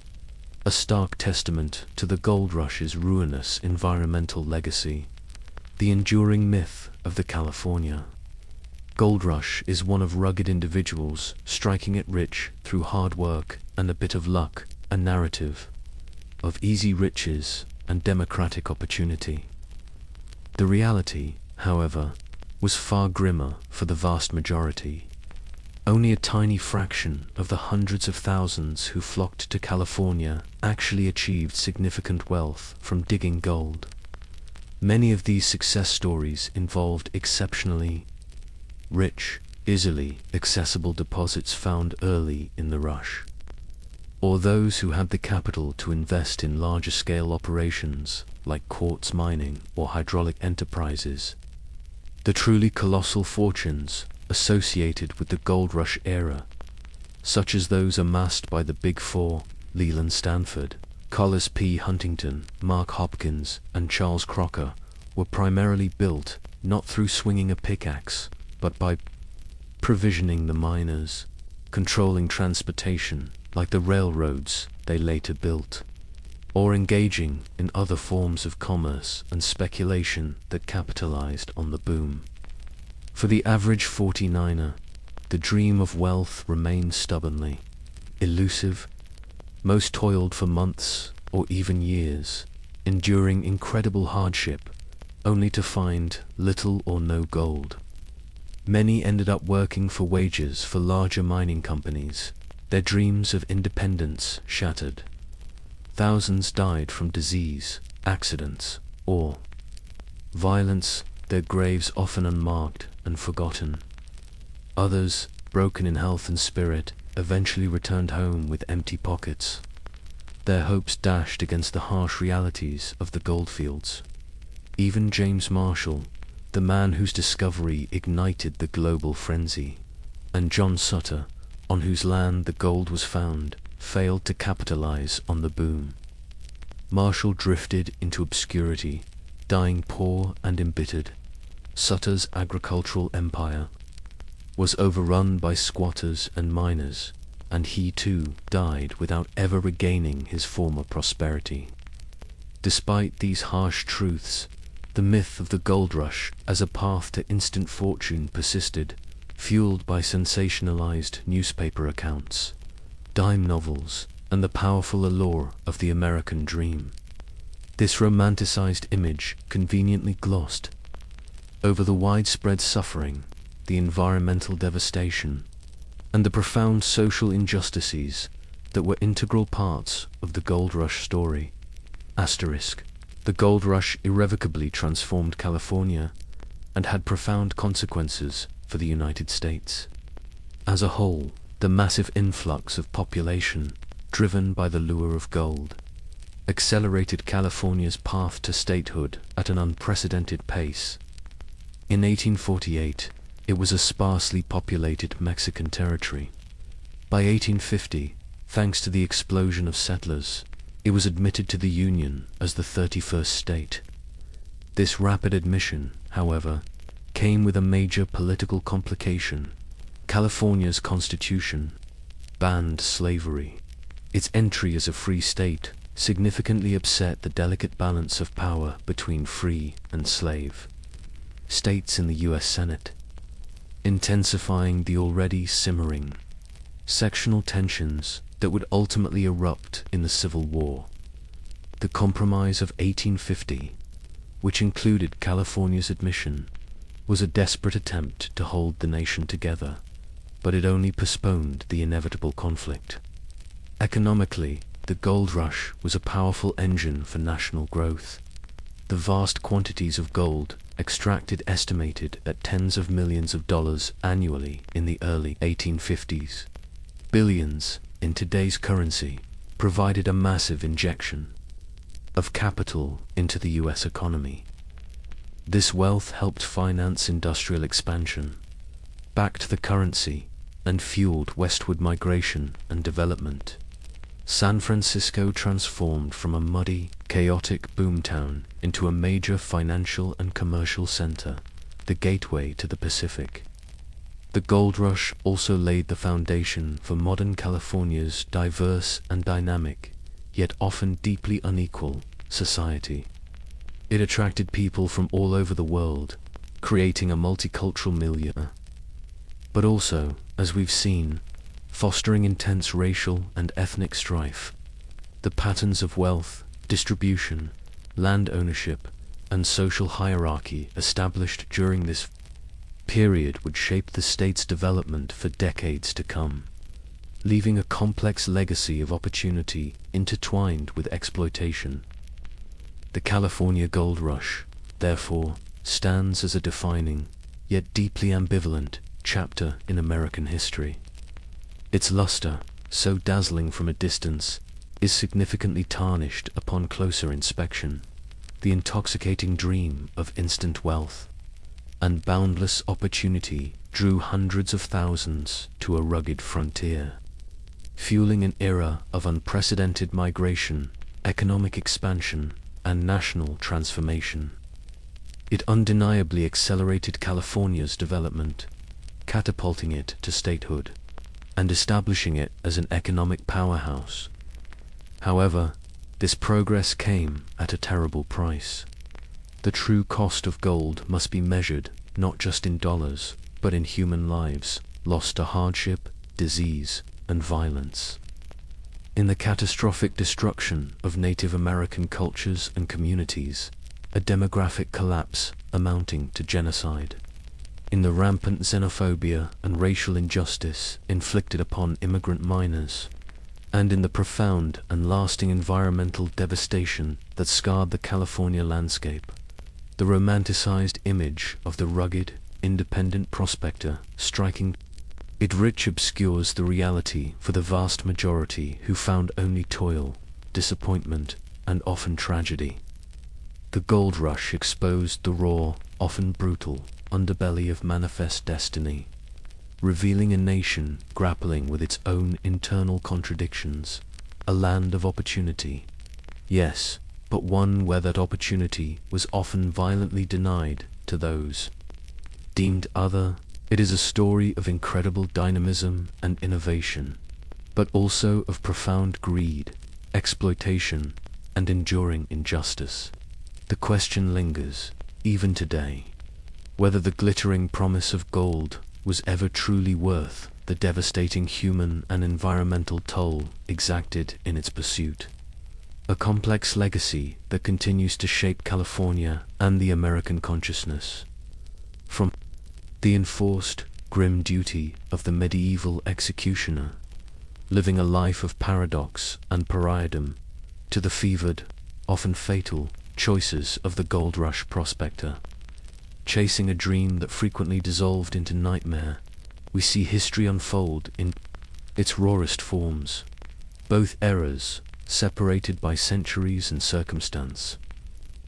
Speaker 1: a stark testament to the gold rush's ruinous environmental legacy. The enduring myth of the California gold rush is one of rugged individuals striking it rich through hard work and a bit of luck, a narrative of easy riches and democratic opportunity. The reality, however, was far grimmer for the vast majority. Only a tiny fraction of the hundreds of thousands who flocked to California actually achieved significant wealth from digging gold. Many of these success stories involved exceptionally rich, easily accessible deposits found early in the rush, or those who had the capital to invest in larger scale operations like quartz mining or hydraulic enterprises. The truly colossal fortunes associated with the gold rush era, such as those amassed by the Big Four, Leland Stanford, Collis P. Huntington, Mark Hopkins, and Charles Crocker, were primarily built not through swinging a pickaxe, but by provisioning the miners, controlling transportation like the railroads they later built, or engaging in other forms of commerce and speculation that capitalized on the boom. For the average 49er, the dream of wealth remained stubbornly elusive. Most toiled for months or even years, enduring incredible hardship, only to find little or no gold. Many ended up working for wages for larger mining companies, their dreams of independence shattered. Thousands died from disease, accidents, or violence, their graves often unmarked and forgotten. Others, broken in health and spirit, eventually returned home with empty pockets, their hopes dashed against the harsh realities of the goldfields. Even James Marshall, the man whose discovery ignited the global frenzy, and John Sutter, on whose land the gold was found, failed to capitalize on the boom. Marshall drifted into obscurity, dying poor and embittered. Sutter's agricultural empire was overrun by squatters and miners, and he too died without ever regaining his former prosperity. Despite these harsh truths, the myth of the gold rush as a path to instant fortune persisted, fueled by sensationalized newspaper accounts, dime novels, and the powerful allure of the American dream. This romanticized image conveniently glossed over the widespread suffering, the environmental devastation, and the profound social injustices that were integral parts of the gold rush story. Asterisk. The gold rush irrevocably transformed California and had profound consequences for the United States. As a whole, the massive influx of population, driven by the lure of gold, accelerated California's path to statehood at an unprecedented pace. In 1848, it was a sparsely populated Mexican territory. By 1850, thanks to the explosion of settlers, it was admitted to the Union as the 31st state. This rapid admission, however, came with a major political complication. California's constitution banned slavery. Its entry as a free state significantly upset the delicate balance of power between free and slave states in the U.S. Senate, intensifying the already simmering sectional tensions that would ultimately erupt in the Civil War. The Compromise of 1850, which included California's admission, was a desperate attempt to hold the nation together, but it only postponed the inevitable conflict. Economically, the gold rush was a powerful engine for national growth. The vast quantities of gold extracted, estimated at tens of millions of dollars annually in the early 1850s, billions in today's currency, provided a massive injection of capital into the U.S. economy. This wealth helped finance industrial expansion, backed the currency, and fueled westward migration and development. San Francisco transformed from a muddy, chaotic boomtown into a major financial and commercial center, the gateway to the Pacific. The gold rush also laid the foundation for modern California's diverse and dynamic, yet often deeply unequal, society. It attracted people from all over the world, creating a multicultural milieu, but also, as we've seen, fostering intense racial and ethnic strife. The patterns of wealth, distribution, land ownership, and social hierarchy established during this period would shape the state's development for decades to come, leaving a complex legacy of opportunity intertwined with exploitation. The California Gold Rush, therefore, stands as a defining, yet deeply ambivalent, chapter in American history. Its luster, so dazzling from a distance, is significantly tarnished upon closer inspection. The intoxicating dream of instant wealth and boundless opportunity drew hundreds of thousands to a rugged frontier, fueling an era of unprecedented migration, economic expansion, and national transformation. It undeniably accelerated California's development, catapulting it to statehood and establishing it as an economic powerhouse. However, this progress came at a terrible price. The true cost of gold must be measured not just in dollars, but in human lives, lost to hardship, disease, and violence. In the catastrophic destruction of Native American cultures and communities, a demographic collapse amounting to genocide. In the rampant xenophobia and racial injustice inflicted upon immigrant minors, and in the profound and lasting environmental devastation that scarred the California landscape. The romanticized image of the rugged, independent prospector striking it rich obscures the reality for the vast majority who found only toil, disappointment, and often tragedy. The gold rush exposed the raw, often brutal, underbelly of manifest destiny, revealing a nation grappling with its own internal contradictions, a land of opportunity. Yes, but one where that opportunity was often violently denied to those deemed other. It is a story of incredible dynamism and innovation, but also of profound greed, exploitation, and enduring injustice. The question lingers, even today, whether the glittering promise of gold was ever truly worth the devastating human and environmental toll exacted in its pursuit. A complex legacy that continues to shape California and the American consciousness. From the enforced, grim duty of the medieval executioner, living a life of paradox and pariahdom, to the fevered, often fatal, choices of the gold rush prospector. Chasing a dream that frequently dissolved into nightmare, we see history unfold in its rawest forms. Both eras, separated by centuries and circumstance,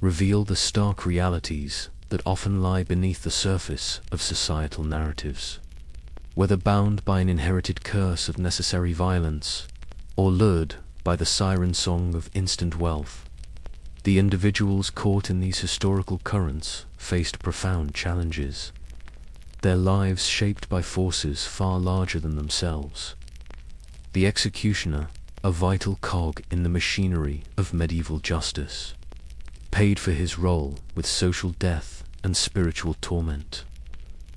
Speaker 1: reveal the stark realities that often lie beneath the surface of societal narratives. Whether bound by an inherited curse of necessary violence, or lured by the siren song of instant wealth, the individuals caught in these historical currents faced profound challenges, their lives shaped by forces far larger than themselves. The executioner, a vital cog in the machinery of medieval justice, paid for his role with social death and spiritual torment.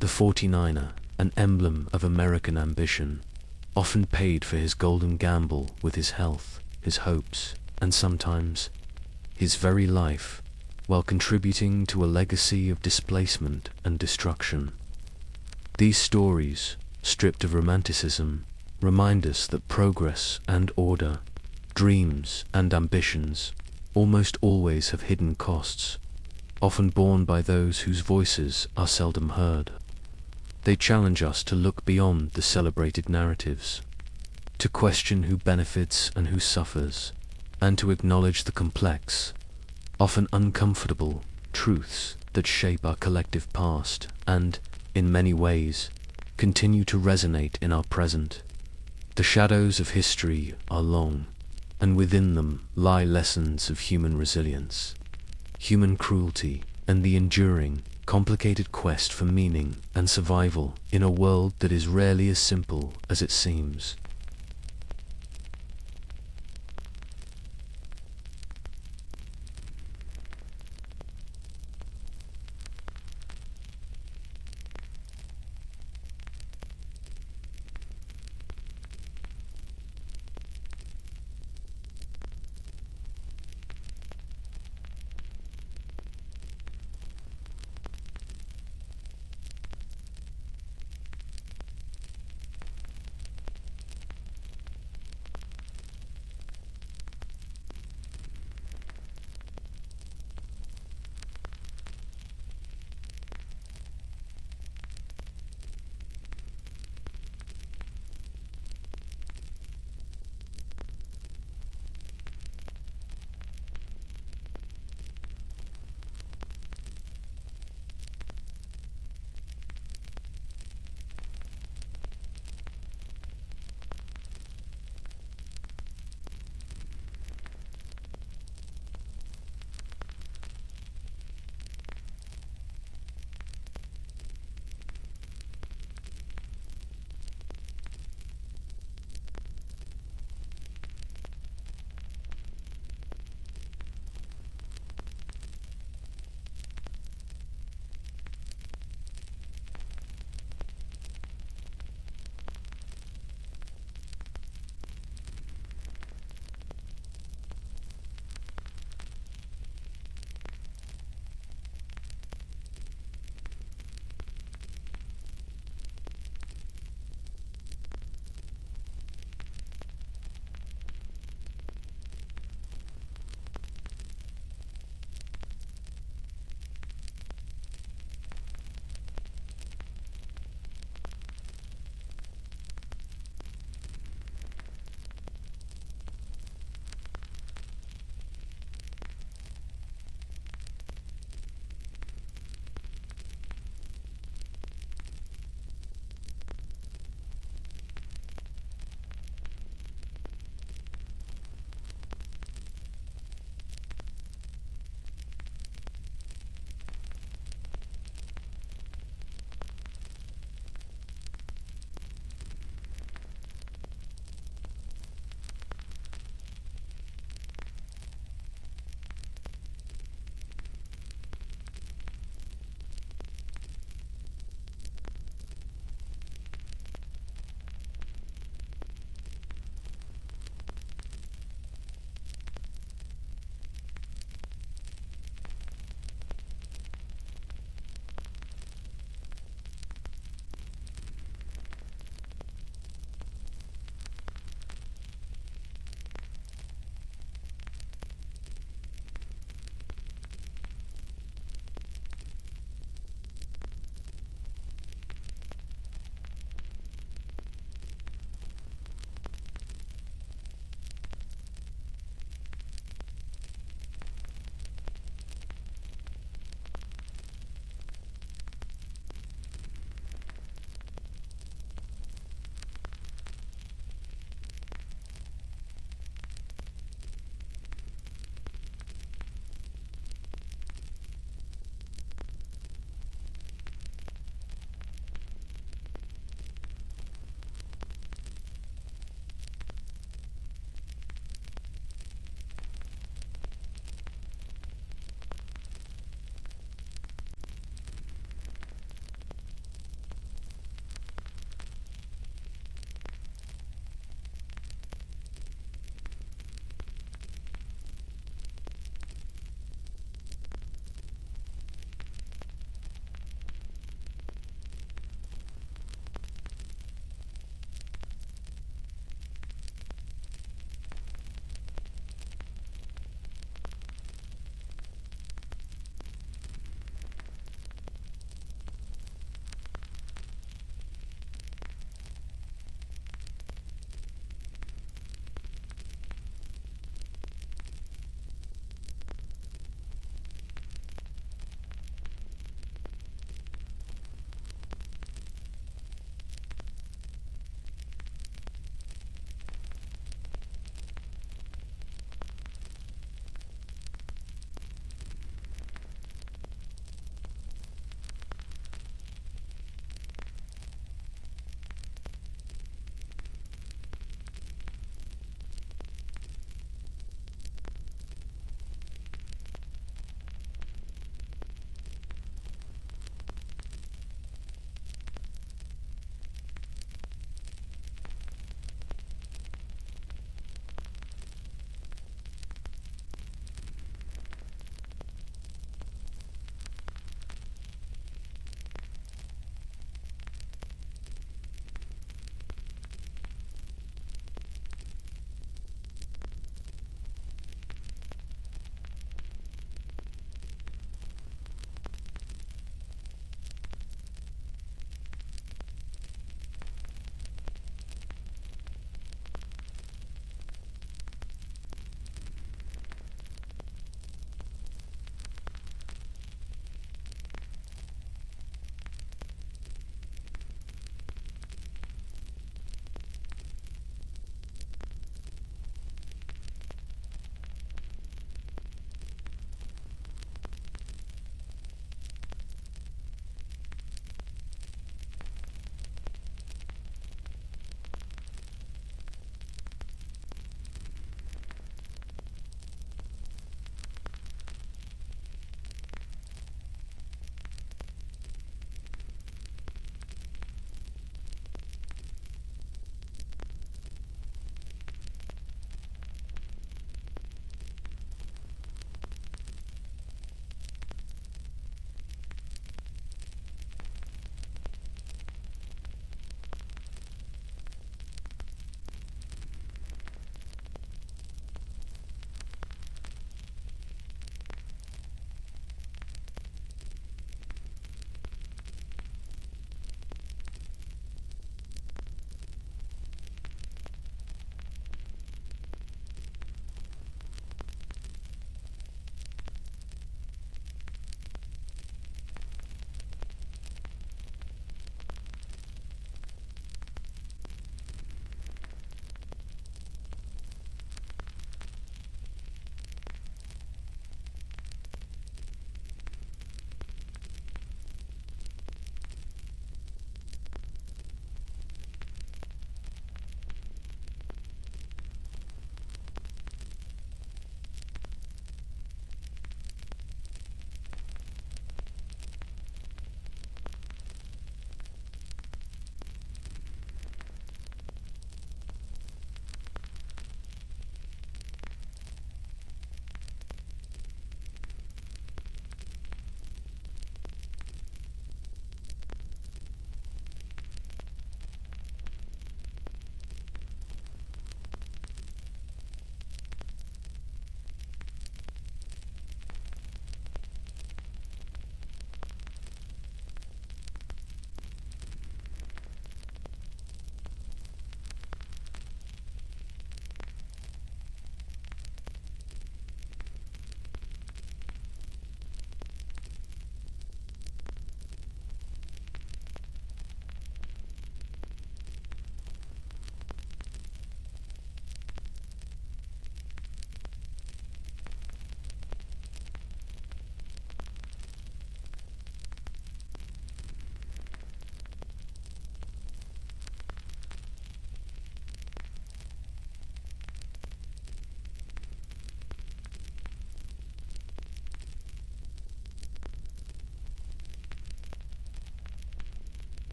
Speaker 1: The 49er, an emblem of American ambition, often paid for his golden gamble with his health, his hopes, and sometimes his very life, while contributing to a legacy of displacement and destruction. These stories, stripped of romanticism, remind us that progress and order, dreams and ambitions, almost always have hidden costs, often borne by those whose voices are seldom heard. They challenge us to look beyond the celebrated narratives, to question who benefits and who suffers, and to acknowledge the complex, often uncomfortable, truths that shape our collective past and, in many ways, continue to resonate in our present. The shadows of history are long, and within them lie lessons of human resilience, human cruelty, and the enduring, complicated quest for meaning and survival in a world that is rarely as simple as it seems.